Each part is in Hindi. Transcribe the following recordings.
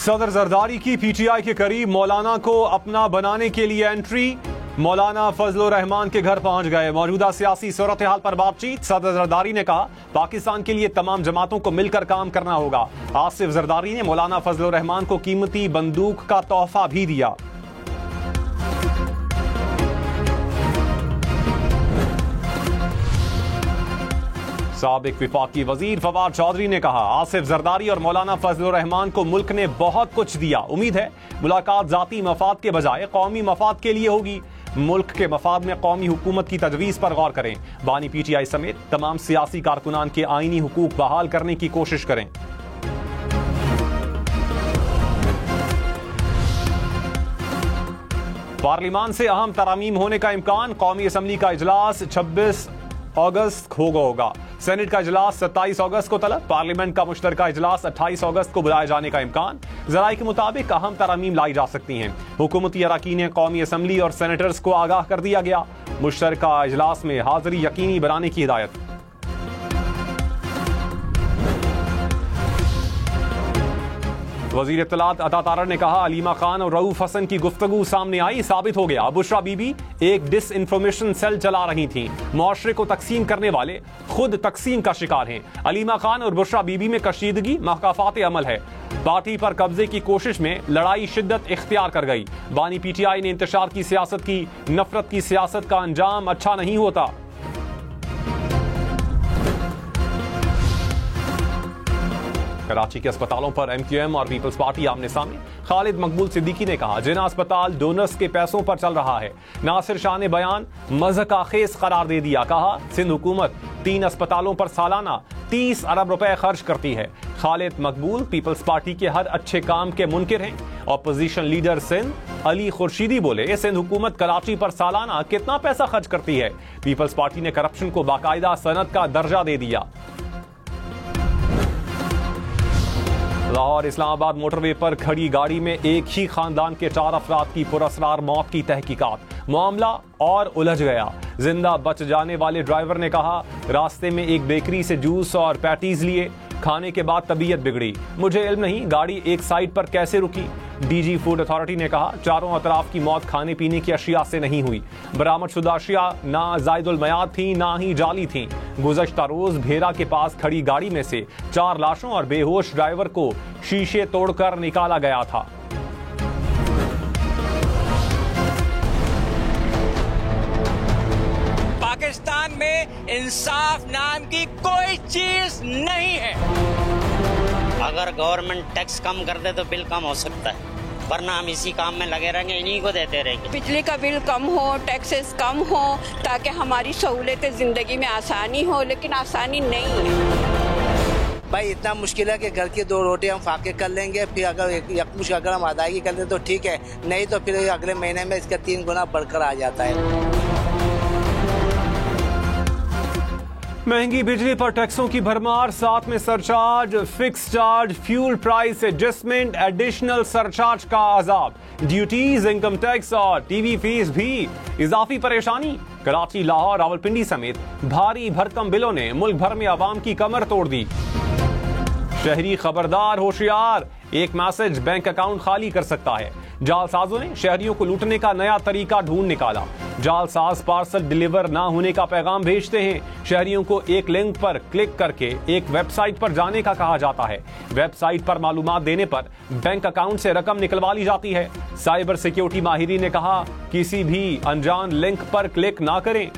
सदर जरदारी की पीटीआई के करीब मौलाना को अपना बनाने के लिए एंट्री। मौलाना फजलुर रहमान के घर पहुंच गए। मौजूदा सियासी सूरत हाल पर बातचीत। सदर जरदारी ने कहा पाकिस्तान के लिए तमाम जमातों को मिलकर काम करना होगा। आसिफ जरदारी ने मौलाना फजलुर रहमान को कीमती बंदूक का तोहफा भी दिया। साबिक विफाकी वजीर फवाद चौधरी ने कहा आसिफ जरदारी और मौलाना फजलुर रहमान को मुल्क ने बहुत कुछ दिया। उम्मीद है मुलाकात जाती मफाद के बजाय कौमी मफाद के लिए होगी। मुल्क के मफाद में कौमी हुकूमत की तजवीज पर गौर करें। बानी पीटीआई समेत तमाम सियासी कारकुनान के आईनी हुकूक बहाल करने की कोशिश करें। पार्लिमान से अहम तरामीम होने का इम्कान। कौमी असम्बली का इजलास 26 अगस्त होगा। सेनेट का इजलास 27 अगस्त को तलब। पार्लियामेंट का मुश्तरका इजलास 28 अगस्त को बुलाए जाने का इम्कान। जराये के मुताबिक अहम तरामीम लाई जा सकती हैं। हुकूमती अरकान कौमी असम्बली और सेनेटर्स को आगाह कर दिया गया। मुश्तरका इजलास में हाजिरी यकीनी बनाने की हिदायत। वजीर इत्तलात अता तारड़ ने कहा अलीमा खान और रऊफ हसन की गुफ्तगू सामने आई। साबित हो गया बुशरा बीबी एक डिस इन्फॉर्मेशन सेल चला रही थी। मुआशरे को तकसीम करने वाले खुद तकसीम का शिकार हैं। अलीमा खान और बुशरा बीबी में कशीदगी महकाफात अमल है। पार्टी पर कब्जे की कोशिश में लड़ाई शिद्दत इख्तियार कर गई। बानी पीटीआई ने इंतशार की सियासत की। नफरत की सियासत का अंजाम अच्छा नहीं होता। कराची के अस्पतालों पर एमक्यूएम और पीपल्स पार्टी आमने सामने। खालिद मकबूल सिद्दीकी ने कहा जिना अस्पताल डोनर्स के पैसों पर चल रहा है। नासिर शाह ने बयान मज़हक़ाखेज़ करार दे दिया। कहा सिंध हुकूमत 3 अस्पतालों पर सालाना 30 अरब रुपए खर्च करती है। खालिद मकबूल पीपल्स पार्टी के हर अच्छे काम के मुनकिर हैं। ऑपोजिशन लीडर सिंध अली खुर्शीदी बोले सिंध हुकूमत कराची पर सालाना कितना पैसा खर्च करती है। पीपल्स पार्टी ने करप्शन को बाकायदा सनद का दर्जा दे दिया। लाहौर इस्लामाबाद मोटरवे पर खड़ी गाड़ी में एक ही खानदान के 4 अफराद की पुरअसरार मौत की तहकीकात। मामला और उलझ गया। जिंदा बच जाने वाले ड्राइवर ने कहा रास्ते में एक बेकरी से जूस और पैटीज लिए। खाने के बाद तबीयत बिगड़ी। मुझे इल्म नहीं गाड़ी एक साइड पर कैसे रुकी। डीजी फूड अथॉरिटी ने कहा चारों अतराफ की मौत खाने पीने की अशिया से नहीं हुई। बरामदशुदा अशिया ना जायदुल मयाद थी ना ही जाली थी। गुज़श्ता रोज भेरा के पास खड़ी गाड़ी में से 4 लाशों और बेहोश ड्राइवर को शीशे तोड़कर निकाला गया था। पाकिस्तान में इंसाफ नाम की कोई चीज नहीं है। अगर गवर्नमेंट टैक्स कम कर दे तो बिल कम हो सकता है, वरना हम इसी काम में लगे रहेंगे, इन्हीं को देते रहेंगे। बिजली का बिल कम हो, टैक्सेस कम हो, ताकि हमारी सहूलतें जिंदगी में आसानी हो, लेकिन आसानी नहीं है। भाई इतना मुश्किल है कि घर की 2 रोटी हम फाके कर लेंगे, फिर अगर यकमुश्त अगर हम अदायगी कर लें तो ठीक है, नहीं तो फिर अगले महीने में इसका 3 गुना बढ़कर आ जाता है। महंगी बिजली पर टैक्सों की भरमार, साथ में surcharge, fix charge, fuel price adjustment, additional surcharge का अजाब, ड्यूटीज, इनकम टैक्स और टीवी फीस भी इजाफी परेशानी। कराची, लाहौर, रावलपिंडी समेत भारी भरकम बिलों ने मुल्क भर में आवाम की कमर तोड़ दी। शहरी खबरदार, होशियार, एक मैसेज बैंक अकाउंट खाली कर सकता है। जालसाजों ने शहरियों को लूटने का नया तरीका ढूंढ निकाला। जालसाज पार्सल डिलीवर ना होने का पैगाम भेजते हैं। शहरियों को एक लिंक पर क्लिक करके एक वेबसाइट पर जाने का कहा जाता है। वेबसाइट पर मालूमात देने पर बैंक अकाउंट से रकम निकलवा ली जाती है। साइबर सिक्योरिटी माहिरीन ने कहा किसी भी अनजान लिंक पर क्लिक ना करें।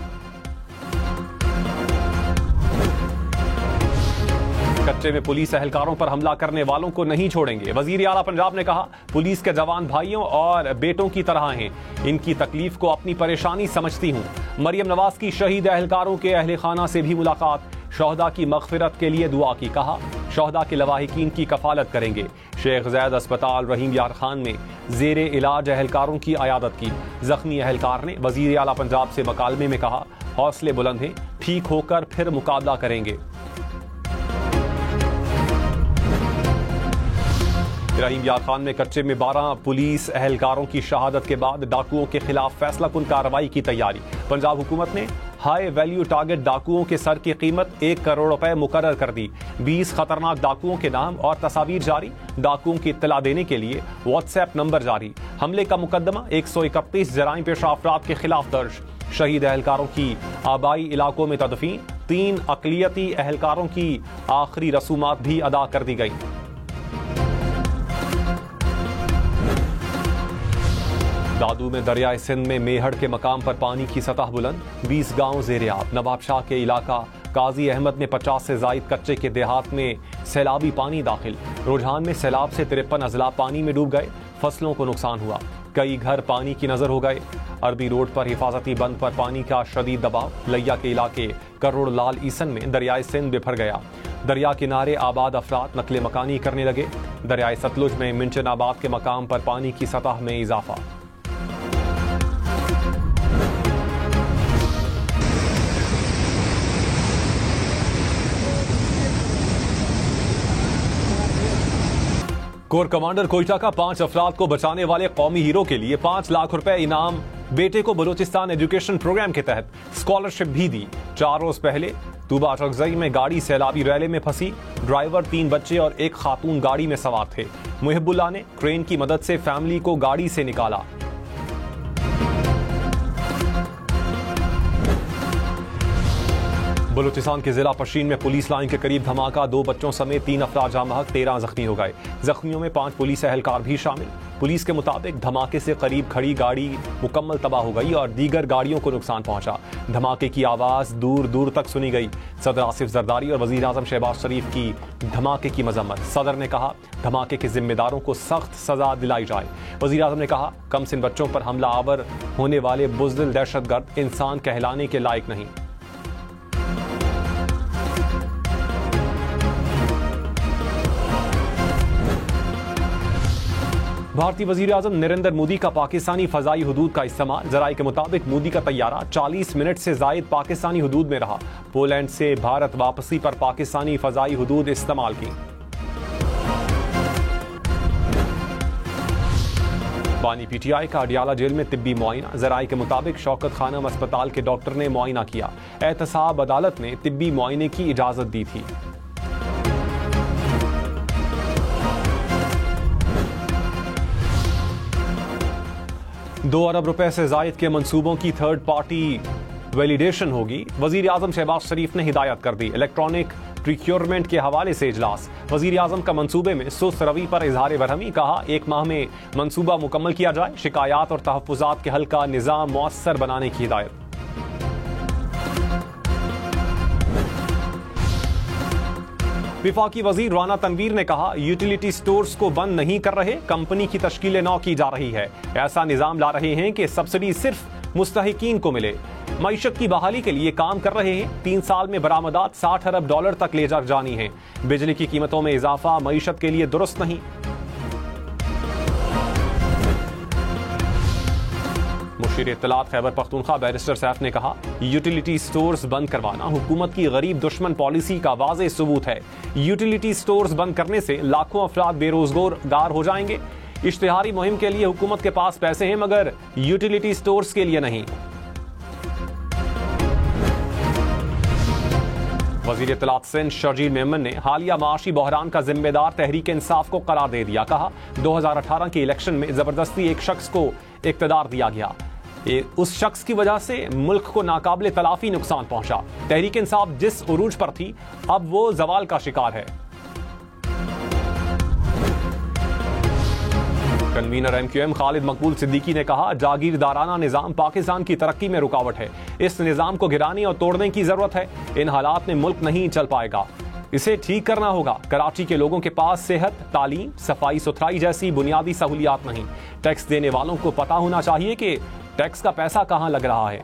कच्चे में पुलिस एहलकारों पर हमला करने वालों को नहीं छोड़ेंगे। वजीर आला पंजाब ने कहा पुलिस के जवान भाइयों और बेटों की तरह हैं। इनकी तकलीफ को अपनी परेशानी समझती हूँ। मरियम नवाज की शहीद एहलकारों के अहले खाना से भी मुलाकात। शोहदा की मगफिरत के लिए दुआ की। कहा शोहदा के लवाहिकीन की कफालत करेंगे। शेख जैद अस्पताल रहीम यार खान में जेरे इलाज एहलकारों की अयादत की। जख्मी एहलकार ने वजीर आला पंजाब से मकालमे में कहा हौसले बुलंद हैं, ठीक होकर फिर मुकाबला करेंगे। रहीम यार खान में कच्चे में 12 पुलिस एहलकारों की शहादत के बाद डाकुओं के खिलाफ फैसला कुन कार्रवाई की तैयारी। पंजाब हुकूमत ने हाई वैल्यू टारगेट डाकुओं के सर की कीमत 1 करोड़ रुपए मुकर्रर कर दी। 20 खतरनाक डाकुओं के नाम और तस्वीर जारी। डाकुओं की इत्तला देने के लिए व्हाट्सएप नंबर जारी। हमले का मुकदमा 131 जराइम पेशा अफराद के खिलाफ दर्ज। शहीद एहलकारों की आबाई इलाकों में तदफीन। 3 अकलियती एहलकारों की आखिरी रसूमात भी अदा कर दी गई। दादू में दरियाए सिंध में मेहड़ के मकाम पर पानी की सतह बुलंद। 20 गांव ज़ेर-ए-आब। नवाबशाह के इलाका काजी अहमद में 50 से जायद कच्चे के देहात में सैलाबी पानी दाखिल। रुझान में सैलाब से 53 अजला पानी में डूब गए। फसलों को नुकसान हुआ। कई घर पानी की नजर हो गए। अरबी रोड पर हिफाजती बंद पर पानी का शदीद दबाव। लिया के इलाके करोड़ लाल ईसन में दरियाए सिंध बिफर गया। दरिया किनारे आबाद अफराद नकले मकानी करने लगे। दरियाए सतलुज में मिंचनाबाद के मकाम पर पानी की सतह में इजाफा। कोर कमांडर कोयटा का 5 अफराद को बचाने वाले कौमी हीरो के लिए 5 लाख रुपए इनाम। बेटे को बलूचिस्तान एजुकेशन प्रोग्राम के तहत स्कॉलरशिप भी दी। 4 रोज पहले तूबा चकजई में गाड़ी सैलाबी रैले में फंसी। ड्राइवर 3 बच्चे और एक खातून गाड़ी में सवार थे। मुहिबुल्लाह ने क्रेन की मदद से फैमिली को गाड़ी से निकाला। बलूचिस्तान के जिला पशीन में पुलिस लाइन के करीब धमाका। 2 बच्चों समेत 3 अफराद जाँ बहक, 13 जख्मी हो गए। जख्मियों में 5 पुलिस एहलकार भी शामिल। पुलिस के मुताबिक धमाके से करीब खड़ी गाड़ी मुकम्मल तबाह हो गई और दीगर गाड़ियों को नुकसान पहुंचा। धमाके की आवाज दूर दूर तक सुनी गई। सदर आसिफ जरदारी और वजीर आजम शहबाज शरीफ की धमाके की मजम्मत। सदर ने कहा धमाके के जिम्मेदारों को सख्त सजा दिलाई जाए। वजीर आजम ने कहा कम सिन बच्चों पर हमला आवर होने वाले बुज़दिल दहशतगर्द इंसान कहलाने के लायक नहीं। भारतीय वजीर आजम नरेंद्र मोदी का पाकिस्तानी फजाई हुदूद का इस्तेमाल। जराये के मुताबिक मोदी का तैयारा 40 मिनट से जायद पाकिस्तानी हुदूद में रहा। पोलैंड से भारत वापसी पर पाकिस्तानी फजाई हुदूद इस्तेमाल की। बानी पीटीआई का अडियाला जेल में तिब्बी मुआयना। जराये के मुताबिक शौकत खानम अस्पताल के डॉक्टर ने मुआयना किया। एहतसाब अदालत ने तिब्बी मुआयने की इजाजत दी थी। $2 अरब से जायद के मंसूबों की थर्ड पार्टी वैलिडेशन होगी। वजीर आजम शहबाज शरीफ ने हिदायत कर दी। इलेक्ट्रॉनिक प्रिक्योरमेंट के हवाले से इजलास। वजीर आजम का मंसूबे में सुस्त रवि पर इजहार बरहमी। कहा 1 माह में मंसूबा मुकम्मल किया जाए। शिकायत और तहफ़्फ़ुज़ात के हल का निज़ाम मुअस्सर बनाने की हिदायत। विफाकी वजीर राना तनवीर ने कहा यूटिलिटी स्टोर्स को बंद नहीं कर रहे, कंपनी की तश्कील नौ की जा रही है। ऐसा निजाम ला रहे हैं कि सब्सिडी सिर्फ मुस्तहिकीन को मिले। मईशत की बहाली के लिए काम कर रहे हैं। 3 साल में बरामदात $60 अरब तक ले जानी है। बिजली की कीमतों में इजाफा मईशत के लिए दुरुस्त नहीं। मुशीर इत्तलात खैबर पख्तूनख्वा बैरिस्टर सैफ ने कहा यूटिलिटी स्टोर्स बंद करवाना हुकूमत की गरीब दुश्मन पॉलिसी का वाज़ेह सबूत है। यूटिलिटी स्टोर्स बंद करने से लाखों अफराद बेरोजगार हो जाएंगे। इश्तिहारी मुहिम के लिए हुकूमत के पास पैसे हैं मगर यूटिलिटी स्टोर्स के लिए नहीं। वज़ीर इत्तलात सिंध शर्जील मेमन ने हालिया माशी बहरान का जिम्मेदार तहरीक इंसाफ को करार दे दिया। कहा 2018 के इलेक्शन में जबरदस्ती एक शख्स को इक़्तिदार दिया गया। उस शख्स की वजह से मुल्क को नाकाबिले तलाफी नुकसान पहुंचा। तहरीक इंसाफ जिस उरूज पर थी अब वो जवाल का शिकार है। कन्वीनर MQM खालिद मकबूल सिद्दीकी ने कहा जागीरदाराना निजाम पाकिस्तान की तरक्की में रुकावट है। इस निजाम को गिराने और तोड़ने की जरूरत है। इन हालात में मुल्क नहीं चल पाएगा, इसे ठीक करना होगा। कराची के लोगों के पास सेहत, तालीम, सफाई सुथराई जैसी बुनियादी सहूलियात नहीं। टैक्स देने वालों को पता होना चाहिए कि टैक्स का पैसा कहां लग रहा है।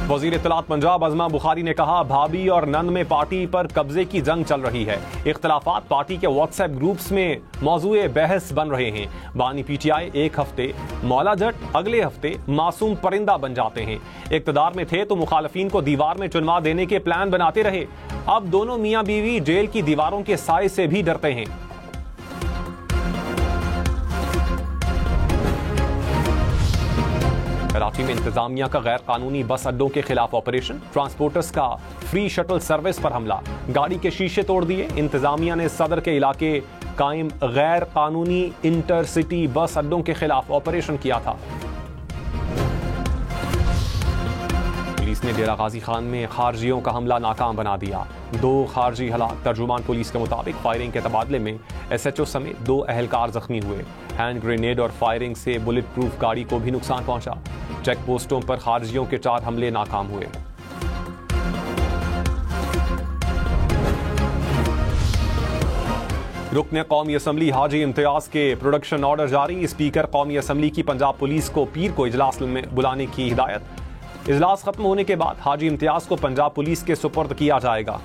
वजीर इत्तलात पंजाब अज़मा बुखारी ने कहा भाभी और नंद में पार्टी पर कब्जे की जंग चल रही है। इख्तलाफात पार्टी के व्हाट्सएप ग्रुप्स में मौजूए बहस बन रहे हैं। बानी PTI एक हफ्ते मौला जट, अगले हफ्ते मासूम परिंदा बन जाते हैं। इक़्तिदार में थे तो मुखालफीन को दीवार में चुनवा देने के प्लान बनाते रहे। अब दोनों मियां बीवी जेल की दीवारों के साए से भी डरते हैं। कराची में इंतजामिया का गैर कानूनी बस अड्डों के खिलाफ ऑपरेशन, ट्रांसपोर्टर्स का फ्री शटल सर्विस पर हमला, गाड़ी के शीशे तोड़ दिए। इंतजामिया ने सदर के इलाके कायम गैर कानूनी इंटरसिटी बस अड्डों के खिलाफ ऑपरेशन किया था। पुलिस ने डेरा गाजी खान में खारजियों का हमला नाकाम बना दिया, 2 खारजी हलाक। तर्जुमान पुलिस के मुताबिक फायरिंग के तबादले में SHO समेत 2 अहलकार जख्मी हुए। हैंड ग्रेनेड और फायरिंग से बुलेट प्रूफ गाड़ी को भी नुकसान पहुंचा। चेक पोस्टों पर खारजियों के 4 हमले नाकाम हुए। रुकने कौमी असम्बली हाजी इम्तियाज के प्रोडक्शन ऑर्डर जारी। स्पीकर कौमी असम्बली की पंजाब पुलिस को पीर को इजलास में बुलाने की हिदायत। इजलास खत्म होने के बाद हाजी इम्तियाज को पंजाब पुलिस के सुपुर्द किया जाएगा।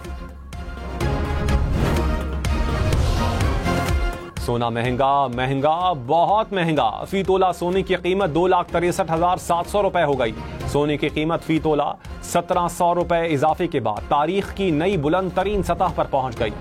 सोना महंगा, बहुत महंगा। फी तोला सोने की कीमत 2,63,700 रुपए हो गई। सोने की कीमत फी तोला 1,700 रुपए इजाफे के बाद तारीख की नई बुलंद तरीन सतह पर पहुंच गई।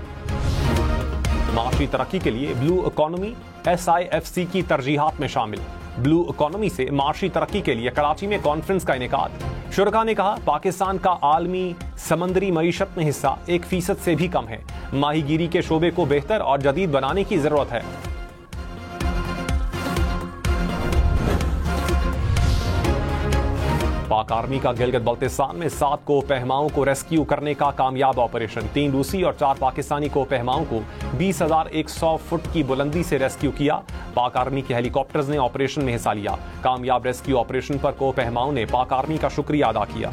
माशी तरक्की के लिए ब्लू इकोनॉमी SIFC की तरजीहात में शामिल। ब्लू इकोनॉमी से माशी तरक्की के लिए कराची में कॉन्फ्रेंस का इनेकाद। शुरका ने कहा, पाकिस्तान का आलमी समंदरी मईशत में हिस्सा 1% से भी कम है। माहीगीरी के शोबे को बेहतर और जदीद बनाने की जरूरत है। पाक आर्मी का गिलगित बल्तिस्तान में 7 कोपहमाओं को रेस्क्यू करने का कामयाब ऑपरेशन। 3 रूसी और 4 पाकिस्तानी कोपहमाओं को 20,100 फुट की बुलंदी से रेस्क्यू किया। पाक आर्मी के हेलीकॉप्टर्स ने ऑपरेशन में हिस्सा लिया। कामयाब रेस्क्यू ऑपरेशन पर कोपहमाओं ने पाक आर्मी का शुक्रिया अदा किया।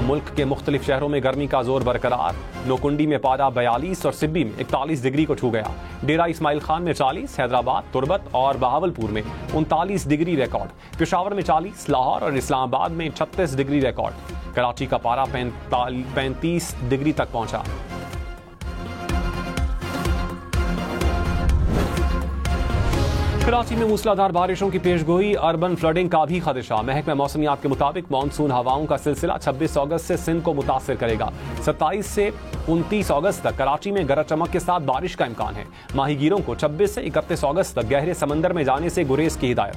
मुल्क के मुख्तलिफ शहरों में गर्मी का जोर बरकरार। नोकुंडी में पारा 42 और सिब्बी में 41 डिग्री को छू गया। डेरा इस्माइल खान में 40, हैदराबाद, तुर्बत और बहावलपुर में 39 डिग्री रिकॉर्ड। पेशावर में 40, लाहौर और इस्लामाबाद में 36 डिग्री रिकॉर्ड। कराची का पारा 35 डिग्री तक पहुंचा। कराची में मूसलाधार बारिशों की पेशगोई, अर्बन फ्लडिंग का भी खदशा। महकमा मौसमियात के मुताबिक मानसून हवाओं का सिलसिला 26 अगस्त से सिंध को मुतासिर करेगा। 27 से 29 अगस्त तक कराची में गरज चमक के साथ बारिश का इम्कान है। माहीगीरों को 26 से 31 अगस्त तक गहरे समंदर में जाने से गुरेज की हिदायत।